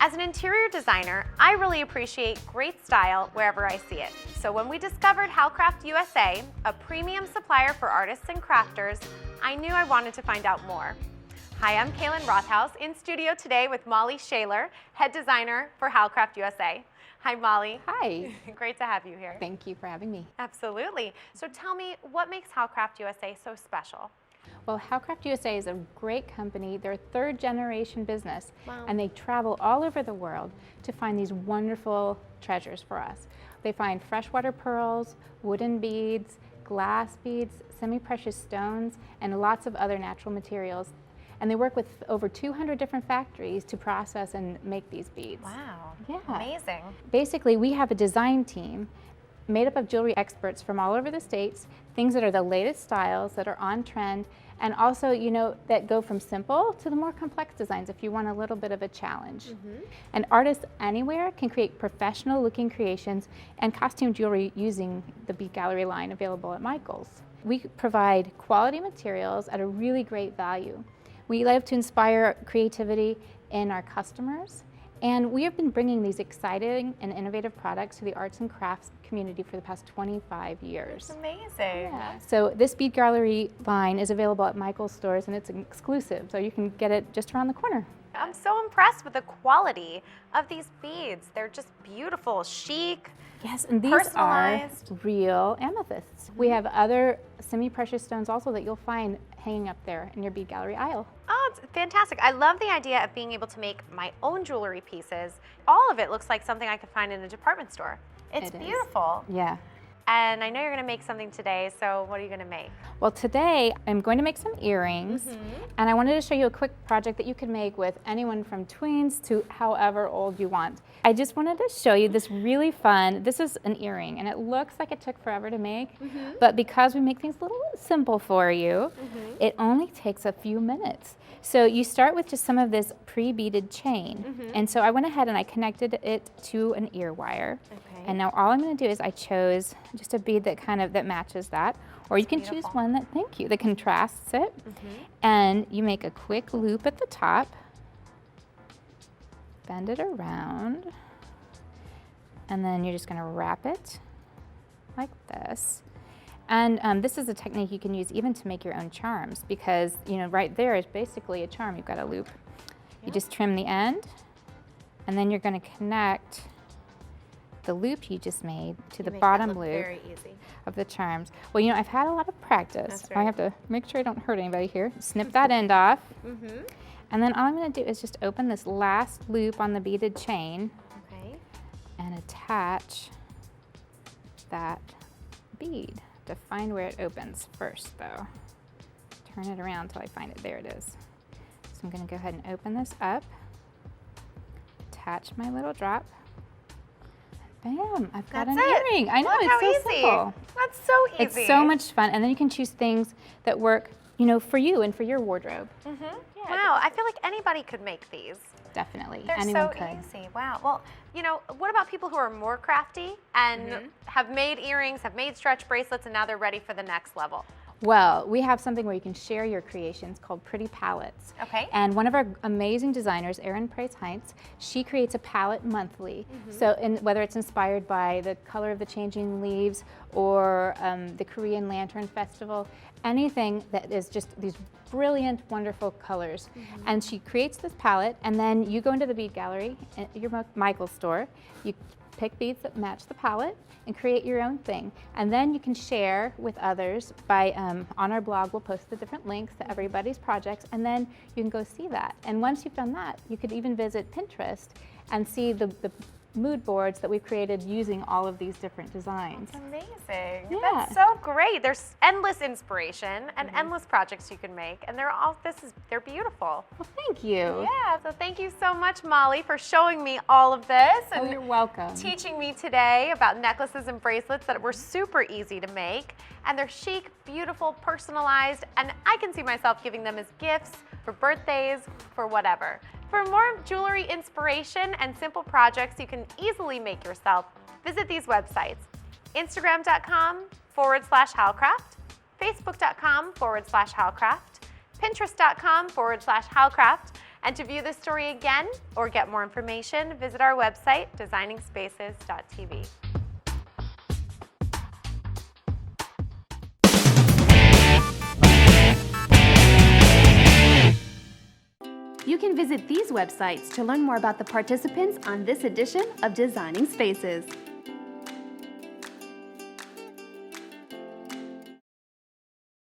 As an interior designer, I really appreciate great style wherever I see it. So when we discovered Halcraft USA, a premium supplier for artists and crafters, I knew I wanted to find out more. Hi, I'm Kaylin Rothaus, in studio today with Molly Shaler, head designer for Halcraft USA. Hi, Molly. Hi. Great to have you here. Thank you for having me. Absolutely. So tell me, what makes Halcraft USA so special? Well, Halcraft USA is a great company. They're a third-generation business, Wow. and they travel all over the world to find these wonderful treasures for us. They find freshwater pearls, wooden beads, glass beads, semi-precious stones, and lots of other natural materials. And they work with over 200 different factories to process and make these beads. Wow. Yeah. Amazing. Basically, we have a design team made up of jewelry experts from all over the states, things that are the latest styles, that are on trend, and also, that go from simple to the more complex designs if you want a little bit of a challenge. And artists anywhere can create professional looking creations and costume jewelry using the Bead Gallery line available at Michael's. We provide quality materials at a really great value. We love to inspire creativity in our customers, and we have been bringing these exciting and innovative products to the arts and crafts community for the past 25 years. That's amazing. Yeah. So this Bead Gallery line is available at Michael's stores, and it's exclusive, so you can get it just around the corner. I'm so impressed with the quality of these beads. They're just beautiful, chic. Yes, and these are Personalized. real amethysts. We have other semi-precious stones also that you'll find hanging up there in your Bead Gallery aisle. Oh, it's fantastic. I love the idea of being able to make my own jewelry pieces. All of it looks like something I could find in a department store. It's It is. beautiful. Yeah. And I know you're going to make something today, so what are you going to make? Well, today I'm going to make some earrings, and I wanted to show you a quick project that you can make with anyone from tweens to however old you want. I just wanted to show you this really fun, this is an earring, and it looks like it took forever to make, but because we make things a little simple for you, it only takes a few minutes. So you start with just some of this pre-beaded chain, and so I went ahead and I connected it to an ear wire. And now all I'm going to do is I chose just a bead that matches that, or you can choose one that contrasts it. And you make a quick loop at the top, bend it around, and then you're just going to wrap it like this. And this is a technique you can use even to make your own charms, because right there is basically a charm. You've got a loop. You just trim the end, and then you're going to connect the loop you just made to the bottom loop of the charms. Well, I've had a lot of practice. That's right. I have to make sure I don't hurt anybody here. Snip that end off. And then all I'm going to do is just open this last loop on the beaded chain and attach that bead. To find where it opens first, though. Turn it around until I find it. There it is. So I'm going to go ahead and open this up, attach my little drop. Bam, I've got an earring. I know, Look how it's so easy. simple. That's so easy. It's so much fun. And then you can choose things that work, for you and for your wardrobe. Wow, I feel like anybody could make these. Definitely. They're Anyone so could. easy. Wow. Well, what about people who are more crafty and have made earrings, have made stretch bracelets, and now they're ready for the next level? Well, we have something where you can share your creations called Pretty Palettes. Okay. And one of our amazing designers, Erin Price-Heinz, she creates a palette monthly. So whether it's inspired by the color of the changing leaves or the Korean Lantern Festival, anything that is just these brilliant, wonderful colors. And she creates this palette, and then you go into the Bead Gallery at your Michael's store, you pick beads that match the palette and create your own thing. And then you can share with others by, on our blog, we'll post the different links to everybody's projects, and then you can go see that. And once you've done that, you could even visit Pinterest and see the mood boards that we've created using all of these different designs. That's amazing. Yeah. That's so great. There's endless inspiration and endless projects you can make, and they're beautiful. Well, thank you. Yeah, so thank you so much, Molly, for showing me all of this Oh, and you're welcome. teaching me today about necklaces and bracelets that were super easy to make. And they're chic, beautiful, personalized, and I can see myself giving them as gifts for birthdays, for whatever. For more jewelry inspiration and simple projects you can easily make yourself, visit these websites: Instagram.com/Halcraft, Facebook.com/Halcraft, Pinterest.com/Howcraft. And to view this story again or get more information, visit our website, designingspaces.tv. You can visit these websites to learn more about the participants on this edition of Designing Spaces.